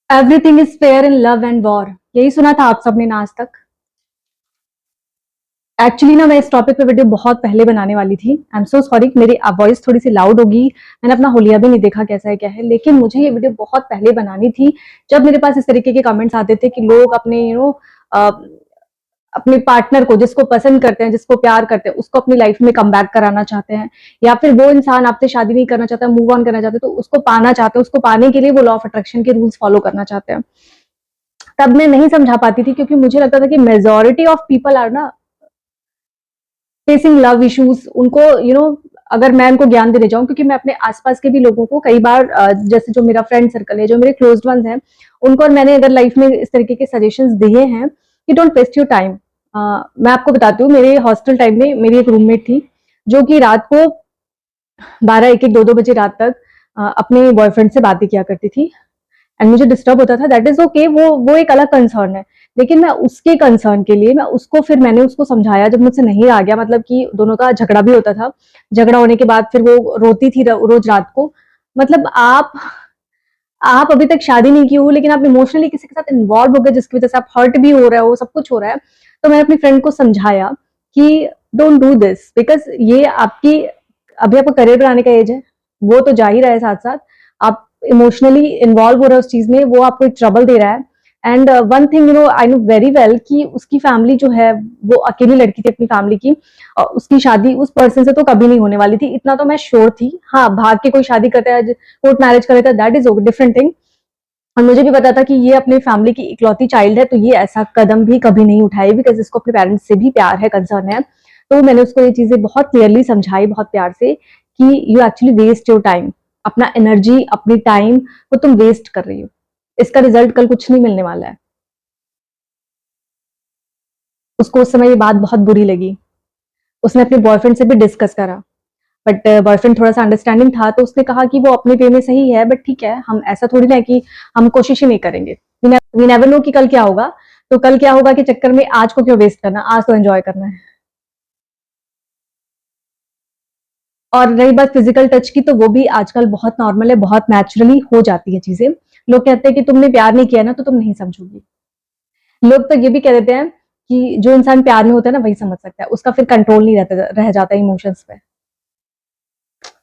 Everything is fair in love and war, यही सुना था आप सबने ना आज तक। एक्चुअली ना मैं इस टॉपिक पे वीडियो बहुत पहले बनाने वाली थी। आई एम सो सॉरी, मेरी वॉइस थोड़ी सी लाउड होगी। मैंने अपना होलिया भी नहीं देखा कैसा है क्या है, लेकिन मुझे ये वीडियो बहुत पहले बनानी थी। जब मेरे पास इस तरीके के कमेंट्स आते थे कि लोग अपने अपने पार्टनर को, जिसको पसंद करते हैं, जिसको प्यार करते हैं, उसको अपनी लाइफ में कम बैक कराना चाहते हैं, या फिर वो इंसान आपसे शादी नहीं करना चाहता, मूव ऑन करना चाहते हैं, तो उसको पाना चाहते हैं, उसको पाने के लिए वो लॉ ऑफ अट्रैक्शन के रूल्स फॉलो करना चाहते हैं। तब मैं नहीं समझा पाती थी, क्योंकि मुझे लगता था कि मेजोरिटी ऑफ पीपल आर ना फेसिंग लव इश्यूज। उनको अगर मैं उनको ज्ञान देने जाऊं, क्योंकि मैं अपने आसपास के भी लोगों को कई बार जैसे जो मेरा फ्रेंड सर्कल है, जो मेरे क्लोज्ड वंस हैं, उनको और मैंने अगर लाइफ में इस तरीके के सजेशंस दिए हैं कि डोंट वेस्ट योर टाइम। मैं आपको बताती हूँ, मेरे हॉस्टल टाइम में मेरी एक रूममेट थी जो कि रात को 12, 1, 1, 2, 2 बजे रात तक अपने बॉयफ्रेंड से बातें किया करती थी। एंड मुझे डिस्टर्ब होता था। दैट इज ओके, वो एक अलग कंसर्न है। लेकिन मैं उसके कंसर्न के लिए मैंने उसको समझाया, जब मुझसे नहीं आ गया, मतलब कि दोनों का झगड़ा भी होता था। झगड़ा होने के बाद फिर वो रोती थी रोज रात को। मतलब आप अभी तक शादी नहीं की हो, लेकिन आप इमोशनली किसी के साथ इन्वॉल्व हो गए, जिसकी वजह से आप हर्ट भी हो रहे हो, सब कुछ हो रहा है। तो मैंने अपनी फ्रेंड को समझाया कि डोंट डू दिस, बिकॉज ये आपकी, अभी आपका करियर बनाने का एज है, वो तो जा ही रहा है, साथ साथ आप इमोशनली इन्वॉल्व हो रहे हो उस चीज में, वो आपको एक ट्रबल दे रहा है। And one thing I know very well कि उसकी फैमिली जो है, वो अकेली लड़की थी अपनी फैमिली की, और उसकी शादी उस पर्सन से तो कभी नहीं होने वाली थी, इतना तो मैं श्योर थी। हाँ, भाग के कोई शादी करता है, कोर्ट मैरिज कर लेता है, दैट इज डिफरेंट थिंग। और मुझे भी पता था कि ये अपने फैमिली की इकलौती चाइल्ड है, तो ये ऐसा कदम भी कभी नहीं उठाएगी, बिकॉज इसको अपने पेरेंट्स से भी प्यार है, कंसर्न है। तो मैंने उसको ये चीजें बहुत क्लियरली समझाई, बहुत प्यार से, कि you actually waste your time. अपना एनर्जी, अपनी टाइम वो तुम वेस्ट कर रही हो, इसका रिजल्ट कल कुछ नहीं मिलने वाला है। उसको उस समय ये बात बहुत बुरी लगी। उसने अपने बॉयफ्रेंड से भी डिस्कस करा, बट बॉयफ्रेंड थोड़ा सा अंडरस्टैंडिंग था, तो उसने कहा कि वो अपने वे में सही है, बट ठीक है, हम ऐसा थोड़ी ना है कि हम कोशिश ही नहीं करेंगे। वी नेवर नो कि कल क्या होगा। तो कल क्या होगा के चक्कर में आज को क्यों वेस्ट करना, आज तो एंजॉय करना है। और रही बात फिजिकल टच की, तो वो भी आजकल बहुत नॉर्मल है, बहुत नेचुरली हो जाती है चीजें। लोग कहते हैं कि तुमने प्यार नहीं किया ना, तो तुम नहीं समझोगी। लोग तो ये भी कह देते हैं कि जो इंसान प्यार में होता है ना, वही समझ सकता है, उसका फिर कंट्रोल नहीं रहता, रह जाता है इमोशंस पे।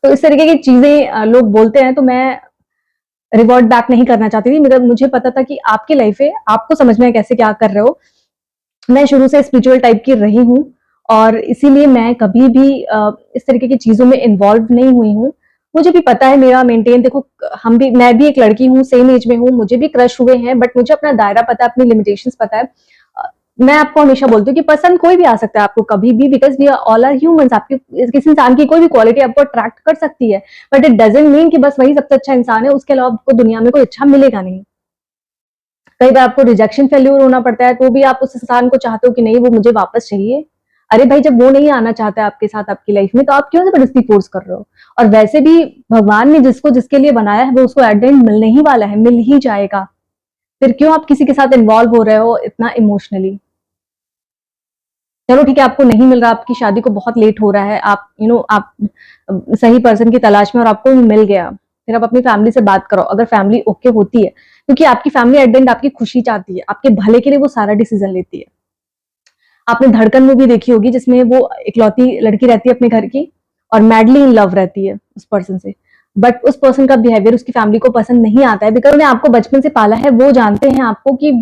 तो इस तरीके की चीजें लोग बोलते हैं, तो मैं रिवर्ट बैक नहीं करना चाहती थी। मतलब मुझे पता था कि आपकी लाइफ है, आपको समझना है कैसे क्या कर रहे हो। मैं शुरू से स्पिरिचुअल टाइप की रही हूँ, और इसीलिए मैं कभी भी इस तरीके की चीजों में इन्वॉल्व नहीं हुई हूँ। मुझे भी पता है मेरा मेंटेन, देखो मैं भी एक लड़की हूँ, सेम एज में हूँ, मुझे भी क्रश हुए हैं, बट मुझे अपना दायरा पता है, अपनी लिमिटेशंस पता है। मैं आपको हमेशा बोलती हूँ कि पसंद कोई भी आ सकता है आपको कभी भी, because we all are humans. आपकी किसी इंसान की कोई भी क्वालिटी आपको अट्रैक्ट कर सकती है, बट इट डजंट मीन कि बस वही सबसे अच्छा इंसान है, उसके अलावा आपको दुनिया में कोई अच्छा मिलेगा नहीं। कई बार आपको रिजेक्शन फेल्यूर होना पड़ता है, तो भी आप उस इंसान को चाहते हो कि नहीं, वो मुझे वापस चाहिए। अरे भाई, जब वो नहीं आना चाहता है आपके साथ आपकी लाइफ में, तो आप क्यों जबरदस्ती फोर्स कर रहे हो। और वैसे भी भगवान ने जिसको जिसके लिए बनाया है, वो उसको एट द एंड मिलने ही वाला है, मिल ही जाएगा। फिर क्यों आप किसी के साथ इन्वॉल्व हो रहे हो इतना इमोशनली। चलो ठीक है, आपको नहीं मिल रहा, आपकी शादी को बहुत लेट हो रहा है, आप आप सही पर्सन की तलाश में, और आपको मिल गया, फिर आप अपनी फैमिली से बात करो। अगर फैमिली ओके होती है, क्योंकि आपकी फैमिली एट द एंड आपकी खुशी चाहती है, आपके भले के लिए वो सारा डिसीजन लेती है। आपने धड़कन मूवी देखी होगी, जिसमें वो इकलौती लड़की रहती है अपने घर की, और मैडली इन लव रहती है उस पर्सन से, बट उस पर्सन का बिहेवियर उसकी फैमिली को पसंद नहीं आता है, बिकॉज उन्हें आपको बचपन से पाला है। वो जानते हैं आपको कि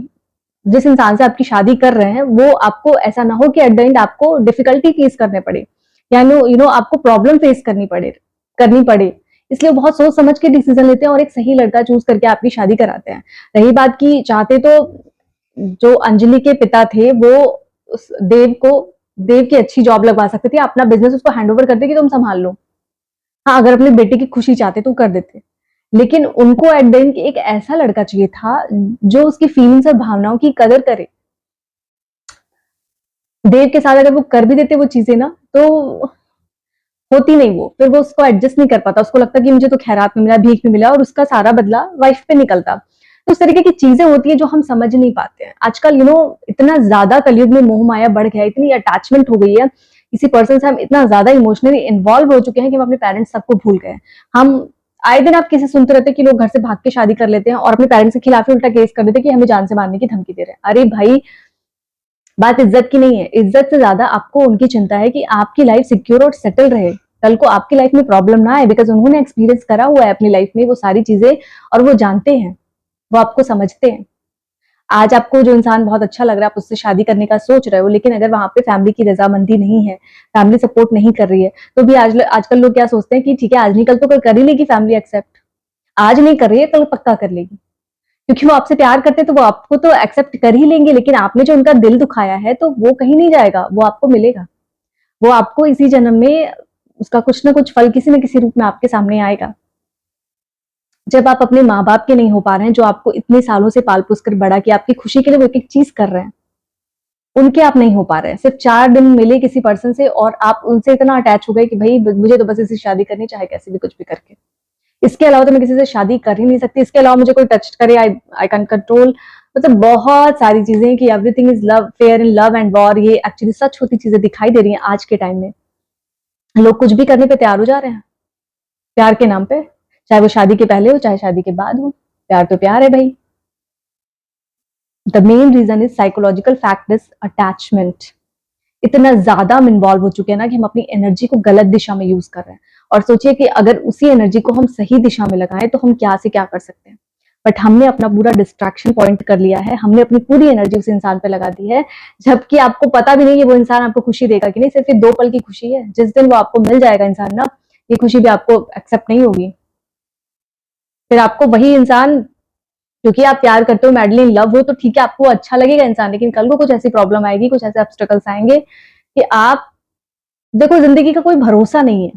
जिस इंसान से आपकी शादी कर रहे हैं, वो आपको ऐसा ना हो कि एट द एंड आपको डिफिकल्टी फेस करने पड़े, या आपको प्रॉब्लम फेस करनी पड़े। इसलिए वो बहुत सोच समझ के डिसीजन लेते हैं, और एक सही लड़का चूज करके आपकी शादी कराते हैं। रही बात की चाहते तो जो अंजलि के पिता थे, वो उस देव की अच्छी जॉब लगवा सकते थे, अपना बिजनेस उसको हैंड ओवर करते कि तुम संभाल लो। हाँ, अगर अपने बेटे की खुशी चाहते तो कर देते, लेकिन उनको एट द एंड एक ऐसा लड़का चाहिए था जो उसकी फीलिंग्स और भावनाओं की कदर करे। देव के साथ अगर वो कर भी देते वो चीजें ना, तो होती नहीं वो, फिर वो उसको एडजस्ट नहीं कर पाता, उसको लगता कि मुझे तो खैरात में मिला, भीख में मिला, और उसका सारा बदला वाइफ पे निकलता। तो उस तरीके की चीजें होती है जो हम समझ नहीं पाते हैं आजकल। इतना ज्यादा कलयुग में मोह माया बढ़ गया है, इतनी अटैचमेंट हो गई है किसी पर्सन से, हम इतना ज्यादा इमोशनली इन्वॉल्व हो चुके हैं कि हम अपने पेरेंट्स सबको भूल गए। हम आए दिन आप किसी सुनते रहते हैं कि लोग घर से भाग के शादी कर लेते हैं और अपने पेरेंट्स के खिलाफ ही उल्टा केस कर देते हैं कि हमें जान से मारने की धमकी दे रहे हैं। अरे भाई, बात इज्जत की नहीं है। इज्जत से ज्यादा आपको उनकी चिंता है कि आपकी लाइफ सिक्योर और सेटल रहे, कल को आपकी लाइफ में प्रॉब्लम ना आए, बिकॉज उन्होंने एक्सपीरियंस करा हुआ है अपनी लाइफ में वो सारी चीजें, और वो जानते हैं, वो आपको समझते हैं। आज आपको जो इंसान बहुत अच्छा लग रहा है, आप उससे शादी करने का सोच रहे हो, लेकिन अगर वहां पे फैमिली की रजामंदी नहीं है, फैमिली सपोर्ट नहीं कर रही है, तो भी आजकल लोग क्या सोचते हैं कि ठीक है, आज नहीं कल तो कल कर ही लेगी फैमिली एक्सेप्ट। आज नहीं कर रही है, कल पक्का कर लेगी, क्योंकि वो आपसे प्यार करते हैं, तो वो आपको तो एक्सेप्ट कर ही लेंगे। लेकिन आपने जो उनका दिल दुखाया है, तो वो कहीं नहीं जाएगा, वो आपको मिलेगा। वो आपको इसी जन्म में उसका कुछ ना कुछ फल किसी न किसी रूप में आपके सामने आएगा। जब आप अपने माँ बाप के नहीं हो पा रहे हैं, जो आपको इतने सालों से पाल पोस कर बड़ा किया, आपकी खुशी के लिए वो एक एक चीज कर रहे हैं, उनके आप नहीं हो पा रहे हैं। सिर्फ 4 दिन मिले किसी पर्सन से और आप उनसे इतना अटैच हो गए कि भाई मुझे तो बस इससे शादी करनी, चाहे कैसे भी कुछ भी करके, इसके अलावा तो मैं किसी से शादी कर ही नहीं सकती, इसके अलावा मुझे कोई टच करे, आई कैन कंट्रोल। मतलब बहुत सारी चीजें कि everything is love, fair in love and war, ये एक्चुअली सच होती चीजें दिखाई दे रही हैं आज के टाइम में। लोग कुछ भी करने पे तैयार हो जा रहे हैं प्यार के नाम पे, चाहे वो शादी के पहले हो चाहे शादी के बाद हो, प्यार तो प्यार है भाई। The main reason is psychological fact is attachment. इतना ज्यादा हम इन्वॉल्व हो चुके हैं ना कि हम अपनी एनर्जी को गलत दिशा में यूज कर रहे हैं। और सोचिए कि अगर उसी एनर्जी को हम सही दिशा में लगाएं तो हम क्या से क्या कर सकते हैं। बट हमने अपना पूरा डिस्ट्रैक्शन पॉइंट कर लिया है, हमने अपनी पूरी एनर्जी उस इंसान पे लगा दी है, जबकि आपको पता भी नहीं कि वो इंसान आपको खुशी देगा कि नहीं। सिर्फ ये 2 पल की खुशी है, जिस दिन वो आपको मिल जाएगा इंसान ना, ये खुशी भी आपको एक्सेप्ट नहीं होगी। फिर आपको वही इंसान, क्योंकि आप प्यार करते हो, मैडली इन लव हो, तो ठीक है आपको अच्छा लगेगा इंसान, लेकिन कल को कुछ ऐसी प्रॉब्लम आएगी, कुछ ऐसे ऑब्स्टेकल्स आएंगे कि आप देखो, जिंदगी का कोई भरोसा नहीं है।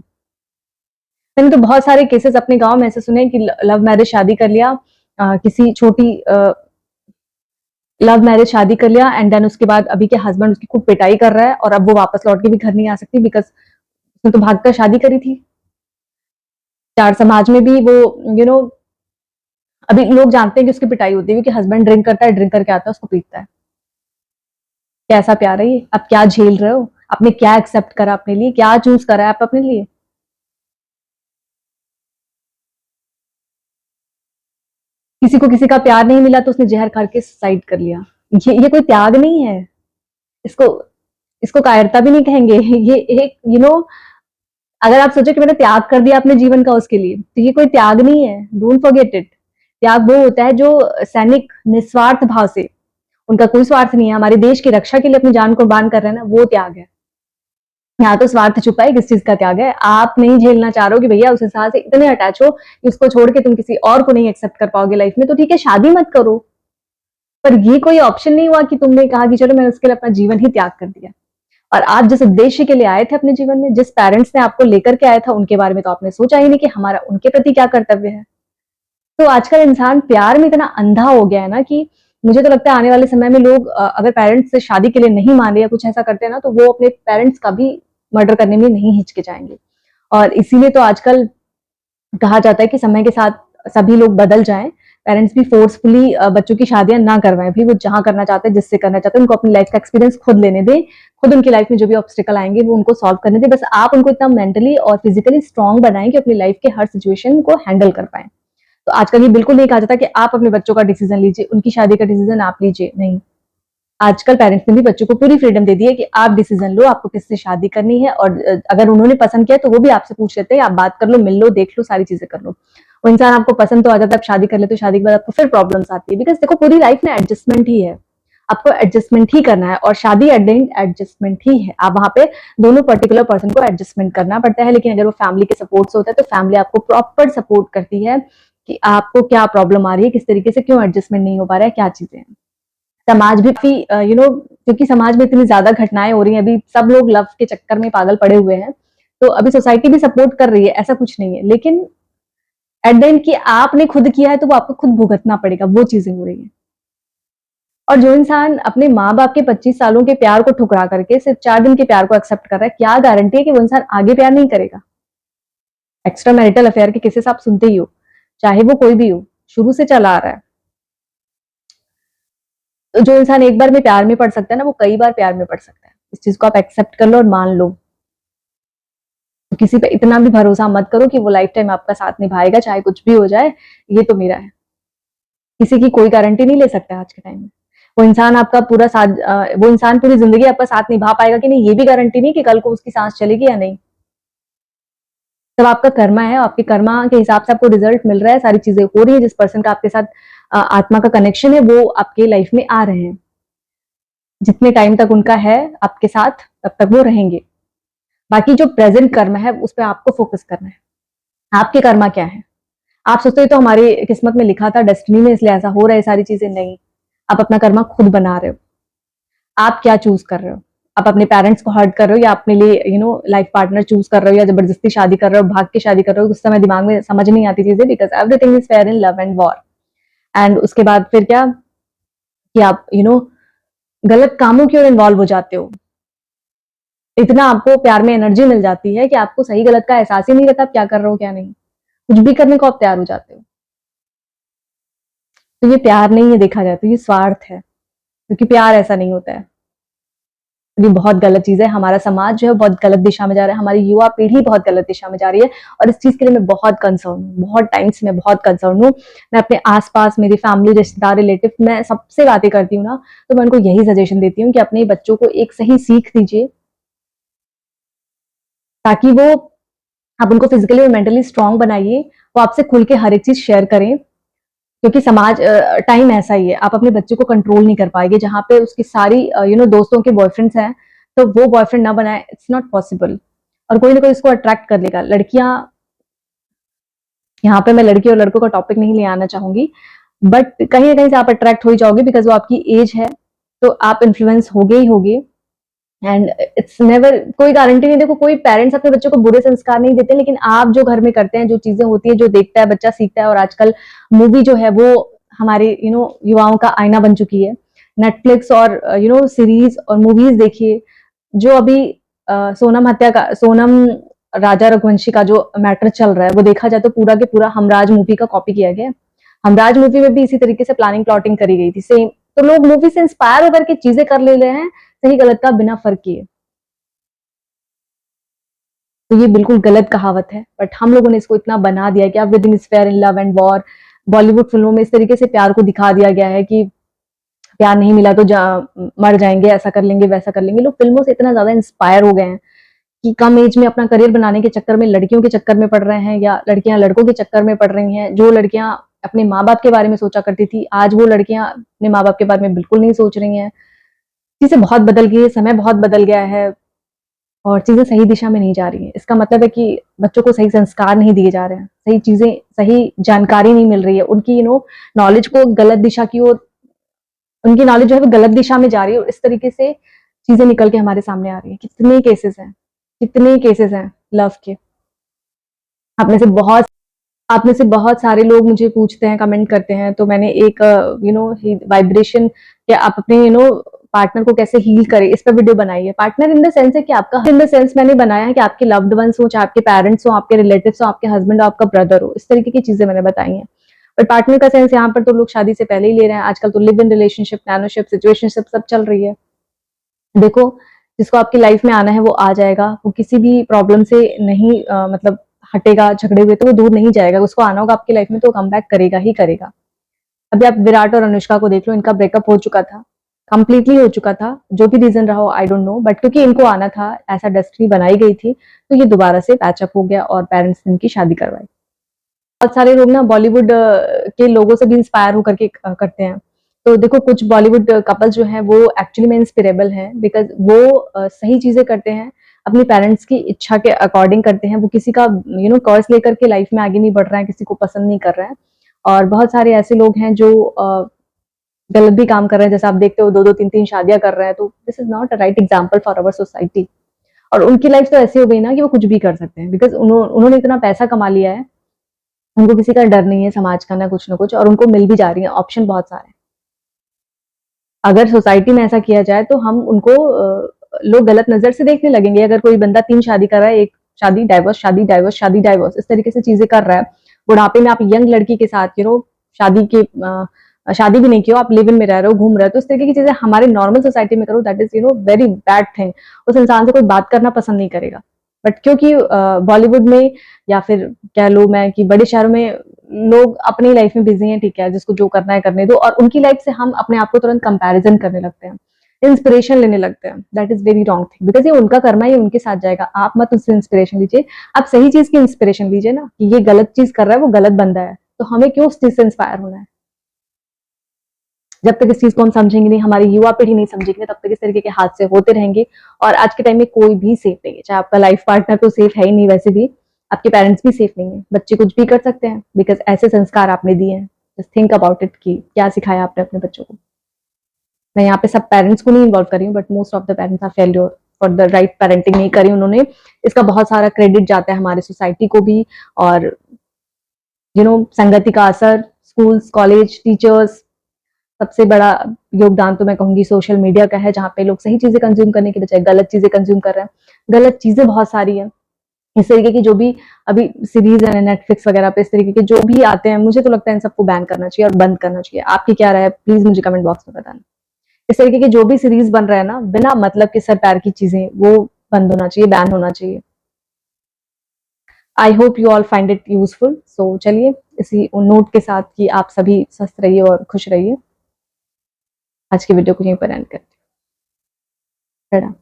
मैंने तो बहुत सारे केसेस अपने गांव में ऐसे सुने कि लव मैरिज शादी कर लिया, किसी छोटी लव मैरिज शादी कर लिया, एंड देन उसके बाद अभी के हस्बैंड उसकी खूब पिटाई कर रहा है, और अब वो वापस लौट के भी घर नहीं आ सकती, बिकॉज उसने तो भागकर शादी करी थी। चार समाज में भी वो अभी लोग जानते हैं कि उसकी पिटाई होती है, क्योंकि हस्बैंड ड्रिंक करता है, ड्रिंक करके आता है, उसको पीटता है। कैसा प्यार है ये? आप क्या झेल रहे हो? आपने क्या एक्सेप्ट करा अपने लिए? क्या चूज करा है आप अपने लिए? किसी को किसी का प्यार नहीं मिला तो उसने जहर खा के सुसाइड कर लिया। ये कोई त्याग नहीं है। इसको इसको कायरता भी नहीं कहेंगे। ये एक अगर आप सोचो कि मैंने त्याग कर दिया अपने जीवन का उसके लिए, तो ये कोई त्याग नहीं है। Don't forget it. त्याग वो होता है जो सैनिक निस्वार्थ भाव से, उनका कोई स्वार्थ नहीं है, हमारे देश की रक्षा के लिए अपनी जान कुर्बान कर रहे हैं ना, वो त्याग है। यहाँ तो स्वार्थ छुपा है, किस चीज का त्याग है? आप नहीं झेलना चाह रहे हो कि भैया उस इंसान से इतने अटैच हो कि उसको छोड़ के तुम किसी और को नहीं एक्सेप्ट कर पाओगे लाइफ में, तो ठीक है शादी मत करो। पर ये कोई ऑप्शन नहीं हुआ कि तुमने कहा कि चलो मैंने उसके लिए अपना जीवन ही त्याग कर दिया। और आप जिस उद्देश्य के लिए आए थे अपने जीवन में, जिस पेरेंट्स ने आपको लेकर के आया था, उनके बारे में तो आपने सोचा ही नहीं कि हमारा उनके प्रति क्या कर्तव्य है। तो आजकल इंसान प्यार में इतना अंधा हो गया है ना कि मुझे तो लगता है आने वाले समय में लोग अगर पेरेंट्स से शादी के लिए नहीं मान रहे या कुछ ऐसा करते हैं ना, तो वो अपने पेरेंट्स का भी मर्डर करने में नहीं हिचकिचाएंगे। और इसीलिए तो आजकल कहा जाता है कि समय के साथ सभी लोग बदल जाएं, पेरेंट्स भी फोर्सफुली बच्चों की शादियां ना करवाएं। भी वो जहां करना चाहते हैं, जिससे करना चाहते हैं, उनको अपनी लाइफ का एक्सपीरियंस खुद लेने दें, खुद उनकी लाइफ में जो भी ऑब्स्टिकल आएंगे वो उनको सॉल्व करने दें। बस आप उनको इतना मेंटली और फिजिकली स्ट्रांग बनाएं कि अपनी लाइफ के हर सिचुएशन को हैंडल कर पाए। तो आजकल ये बिल्कुल नहीं कहा जाता कि आप अपने बच्चों का डिसीजन लीजिए, उनकी शादी का डिसीजन आप लीजिए, नहीं। आजकल पेरेंट्स ने भी बच्चों को पूरी फ्रीडम दे दी है कि आप डिसीजन लो, आपको किससे शादी करनी है, और अगर उन्होंने पसंद किया तो वो भी आपसे पूछ लेते हैं, आप बात कर लो, मिल लो, देख लो, सारी चीजें कर लो। वो इंसान आपको पसंद तो आ जाता है, आप शादी कर लेते हो, शादी के बाद आपको फिर प्रॉब्लम्स आती है, बिकॉज देखो पूरी लाइफ में एडजस्टमेंट ही है। आपको एडजस्टमेंट ही करना है, और शादी एट द एंड एडजस्टमेंट ही है। आप वहां पे दोनों पर्टिकुलर पर्सन को एडजस्टमेंट करना पड़ता है, लेकिन अगर वो फैमिली के सपोर्ट से होता है तो फैमिली आपको प्रॉपर सपोर्ट करती है कि आपको क्या प्रॉब्लम आ रही है, किस तरीके से, क्यों एडजस्टमेंट नहीं हो पा रहा है, क्या चीजें हैं। समाज भी क्योंकि समाज में इतनी ज्यादा घटनाएं हो रही हैं, अभी सब लोग लव के चक्कर में पागल पड़े हुए हैं, तो अभी सोसाइटी भी सपोर्ट कर रही है, ऐसा कुछ नहीं है। लेकिन एट द एंड कि आपने खुद किया है तो वो आपको खुद भुगतना पड़ेगा, वो चीजें हो रही है। और जो इंसान अपने माँ बाप के 25 सालों के प्यार को ठुकरा करके सिर्फ 4 दिन के प्यार को एक्सेप्ट कर रहा है, क्या गारंटी है कि वो इंसान आगे प्यार नहीं करेगा? एक्स्ट्रा मैरिटल अफेयर के केसेस आप सुनते ही हो, चाहे वो कोई भी हो, शुरू से चला आ रहा है। तो जो इंसान एक बार में प्यार में पड़ सकता है ना, वो कई बार प्यार में पड़ सकता है। इस चीज को आप एक्सेप्ट कर लो और मान लो। किसी पे इतना भी भरोसा मत करो कि वो लाइफ टाइम आपका साथ निभाएगा, चाहे कुछ भी हो जाए, ये तो मेरा है। किसी की कोई गारंटी नहीं ले सकता आज के टाइम में। वो इंसान आपका पूरा साथ वो इंसान पूरी ज़िंदगी आपका साथ निभा पाएगा कि नहीं, ये भी गारंटी नहीं कि कल को उसकी सांस चलेगी या नहीं। सब आपका कर्मा है, आपके कर्मा के हिसाब से आपको रिजल्ट मिल रहा है, सारी चीज़ें हो रही हैं, जिस पर्सन का आपके साथ आत्मा का कनेक्शन है, वो आपके लाइफ में आ रहे हैं। जितने टाइम तक उनका है आपके साथ, तब तक वो रहेंगे। बाकी जो प्रेज़ेंट कर्म है, उस पे आपको फ़ोकस करना है। आपके कर्मा क्या है? आप सोचते हो तो हमारी किस्मत में लिखा था, डेस्टिनी में इसलिए ऐसा हो रहा है सारी चीज़ें, नहीं। आप अपना कर्मा खुद बना रहे हो। आप क्या चूज़ कर रहे हो? आप अपने पेरेंट्स को हर्ट कर रहे हो या अपने लिए लाइफ पार्टनर चूज़ कर रहे हो या ज़बरदस्ती शादी कर रहे हो, भाग के शादी कर रहे हो? उस समय दिमाग में समझ नहीं आती चीज़ें, because everything is fair in love and war. And उसके बाद फिर क्या कि आप गलत कामों की ओर इन्वॉल्व हो जाते हो। इतना आपको प्यार में एनर्जी मिल जाती है कि आपको सही गलत का एहसास ही नहीं रहता, आप क्या कर रहे हो, क्या नहीं। कुछ भी करने को आप तैयार हो जाते हो। तो ये प्यार नहीं है देखा जाए तो, ये स्वार्थ है, क्योंकि प्यार ऐसा नहीं होता है। ये बहुत गलत चीज़ है। हमारा समाज जो है बहुत गलत दिशा में जा रहा है, हमारी युवा पीढ़ी बहुत गलत दिशा में जा रही है और इस चीज़ के लिए मैं बहुत कंसर्न हूँ, बहुत टाइम से मैं बहुत कंसर्न हूँ। मैं अपने आस-पास मेरी फैमिली, रिश्तेदार, रिलेटिव, मैं सबसे बातें करती हूँ ना, तो मैं उनको यही सजेशन देती हूँ कि अपने बच्चों को एक सही सीख दीजिए, ताकि वो आप उनको फिज़िकली और मेंटली स्ट्रॉन्ग बनाइए, वो आपसे खुल के हर एक चीज़ शेयर करें। क्योंकि समाज टाइम ऐसा ही है, आप अपने बच्चे को कंट्रोल नहीं कर पाएंगे, जहाँ पे उसकी सारी दोस्तों के बॉयफ्रेंड्स हैं, तो वो बॉयफ्रेंड ना बनाए, इट्स नॉट पॉसिबल। और कोई ना कोई इसको अट्रैक्ट कर लेगा। लड़कियां, यहाँ पे मैं लड़की और लड़कों का टॉपिक नहीं ले आना चाहूंगी, बट कहीं ना कहीं से आप अट्रैक्ट हो ही जाओगे, बिकॉज वो आपकी एज है, तो आप इन्फ्लुएंस होगे ही होगे। एंड इट्स नेवर, कोई गारंटी नहीं। देखो, कोई पेरेंट्स अपने बच्चों को बुरे संस्कार नहीं देते, लेकिन आप जो घर में करते हैं, जो चीजें होती है, जो देखता है बच्चा सीखता है। और आजकल मूवी जो है वो हमारे युवाओं का आईना बन चुकी है। नेटफ्लिक्स और सीरीज और मूवीज देखिए, जो अभी सोनम राजा रघुवंशी का जो मैटर चल रहा है, वो देखा जाए तो पूरा के पूरा हमराज मूवी का कॉपी किया गया है। हमराज मूवी में भी इसी तरीके से प्लानिंग प्लॉटिंग करी गई थी, सेम। तो लोग मूवी से इंस्पायर होकर के चीजें कर ले रहे हैं, सही गलत का बिना फर्क किए। तो ये बिल्कुल गलत कहावत है, बट हम लोगों ने इसको इतना बना दिया कि everything is fair in love and war. Bollywood फिल्मों में इस तरीके से प्यार को दिखा दिया गया है कि प्यार नहीं मिला तो मर जाएंगे, ऐसा कर लेंगे, वैसा कर लेंगे। लोग फिल्मों से इतना ज्यादा इंस्पायर हो गए हैं कि कम एज में अपना करियर बनाने के चक्कर में लड़कियों के चक्कर में पड़ रहे हैं, या लड़कियां लड़कों के चक्कर में पड़ रही हैं। जो लड़कियां अपने माँ बाप के बारे में सोचा करती थी, आज वो लड़कियां अपने माँ बाप के बारे में बिल्कुल नहीं सोच रही हैं। चीजें बहुत बदल गई है, समय बहुत बदल गया है और चीजें सही दिशा में नहीं जा रही है। इसका मतलब है कि बच्चों को सही संस्कार नहीं दिए जा रहे हैं, सही चीजें, सही जानकारी नहीं मिल रही है। उनकी नॉलेज को गलत दिशा की ओर, उनकी नॉलेज जो है वो गलत दिशा में जा रही है और इस तरीके से चीजें निकल के हमारे सामने आ रही है। कितने केसेस हैं लव के। आप में से बहुत आप में से बहुत सारे लोग मुझे पूछते हैं, कमेंट करते हैं, तो मैंने एक वाइब्रेशन, या आप अपने पार्टनर को कैसे हील करें, इस पर वीडियो बनाई है। पार्टनर इन द सेंस है कि आपका, इन द सेंस मैंने बनाया है कि आपके लव्ड वंस हो, चाहे आपके पेरेंट्स हो, आपके रिलेटिव्स हो, आपके हस्बैंड हो, आपका ब्रदर हो, इस तरीके की चीजें मैंने बताई हैं। बट पार्टनर का सेंस यहाँ पर तो लोग शादी से पहले ही ले रहे हैं। आजकल तो लिव इन रिलेशनशिप, नैनोशिप, सिचुएशनशिप सब चल रही है। देखो, जिसको आपकी लाइफ में आना है वो आ जाएगा, वो किसी भी प्रॉब्लम से नहीं मतलब हटेगा झगड़े हुए, तो वो दूर नहीं जाएगा। उसको आना होगा आपकी लाइफ में तो कम बैक करेगा ही करेगा। अभी आप विराट और अनुष्का को देख लो, इनका ब्रेकअप हो चुका था, कंप्लीटली हो चुका था। जो भी रीजन रहा हो, आई डोंट नो, बट क्योंकि इनको आना था, ऐसा डेस्टिनी बनाई गई थी, तो ये दोबारा से पैचअप हो गया और पेरेंट्स ने इनकी शादी करवाई। बहुत सारे लोग ना बॉलीवुड के लोगों से भी इंस्पायर होकर के करते हैं। तो देखो, कुछ बॉलीवुड कपल्स जो हैं वो एक्चुअली में इंस्पिरेबल हैं, बिकॉज वो सही चीजें करते हैं, अपनी पेरेंट्स की इच्छा के अकॉर्डिंग करते हैं। वो किसी का कर्ज लेकर के लाइफ में आगे नहीं बढ़ रहे हैं, किसी को पसंद नहीं कर रहे हैं। और बहुत सारे ऐसे लोग हैं जो गलत भी काम कर रहे हैं, जैसे आप देखते हो 2-2 3-3 शादियां कर रहे हैं, तो this is not a right example for our society. और उनकी लाइफ तो ऐसी हो गई ना कि वो कुछ भी कर सकते हैं, बिकॉज उन्होंने इतना पैसा कमा लिया है, उनको किसी का डर नहीं है समाज का, ना कुछ, और उनको मिल भी जा रही है, ऑप्शन बहुत सारे। अगर सोसाइटी में ऐसा किया जाए तो हम उनको लोग गलत नजर से देखने लगेंगे। अगर कोई बंदा 3 शादी कर रहा है, एक शादी डाइवोर्स, शादी डाइवोर्स, शादी डाइवोर्स, इस तरीके से चीजें कर रहा है, बुढ़ापे में आप यंग लड़की के साथ शादी के शादी भी नहीं की हो, आप लिव इन में रह रहे हो, घूम रहे हो, तो इस तरीके की चीजें हमारे नॉर्मल सोसाइटी में करो, that is very bad thing. उस इंसान से कोई बात करना पसंद नहीं करेगा। बट क्योंकि बॉलीवुड में या फिर कह लो मैं कि बड़े शहरों में लोग अपनी लाइफ में बिजी हैं, ठीक है, जिसको जो करना है करने दो, और उनकी लाइफ से हम अपने आप को तुरंत कंपैरिजन करने लगते हैं, इंस्पिरेशन लेने लगते हैं। That is very wrong thing, because ये उनका कर्मा है, ये उनके साथ जाएगा। आप मत उससे इंस्पिरेशन लीजिए, आप सही चीज की इंस्पिरेशन लीजिए ना, कि ये गलत चीज कर रहा है, वो गलत बंदा है, तो हमें क्यों उस चीज से इंस्पायर होना है। जब तक इस चीज को हम समझेंगे नहीं, हमारी युवा पीढ़ी नहीं समझेंगे, तब तक इस तरीके के हादसे होते रहेंगे। और आज के टाइम में कोई भी सेफ नहीं है, चाहे आपका लाइफ पार्टनर तो सेफ है ही नहीं, वैसे भी आपके पेरेंट्स भी सेफ नहीं है। बच्चे कुछ भी कर सकते हैं, बिकॉज ऐसे संस्कार आपने दिए हैं। जस्ट थिंक अबाउट इट कि क्या सिखाया आपने अपने बच्चों को। मैं यहाँ पे सब पेरेंट्स को नहीं इन्वॉल्व कर रही हूँ, but most of the parents are failure for the right parenting नहीं करी उन्होंने। इसका बहुत सारा क्रेडिट जाता है हमारे सोसाइटी को भी, और संगति का असर, स्कूल्स, कॉलेज, टीचर्स, सबसे बड़ा योगदान तो मैं कहूंगी सोशल मीडिया का है, जहाँ पे लोग सही चीजें कंज्यूम करने के बजाय गलत चीजें कंज्यूम कर रहे हैं। गलत चीजें बहुत सारी है। इस तरीके की जो भी अभी सीरीज है नेटफ्लिक्स वगैरह पे, इस तरीके के जो भी आते हैं, मुझे तो लगता है इन सबको बैन करना चाहिए और बंद करना चाहिए। आपकी क्या राय है, प्लीज मुझे कमेंट बॉक्स में बताना। इस तरीके के जो भी सीरीज बन रहा है ना, बिना मतलब के सर पैर की चीजें, वो बंद होना चाहिए, बैन होना चाहिए। I hope you all find it useful. So चलिए इसी नोट के साथ कि आप सभी स्वस्थ रहिए और खुश रहिए, आज की वीडियो को यहीं पर एंड करते हैं।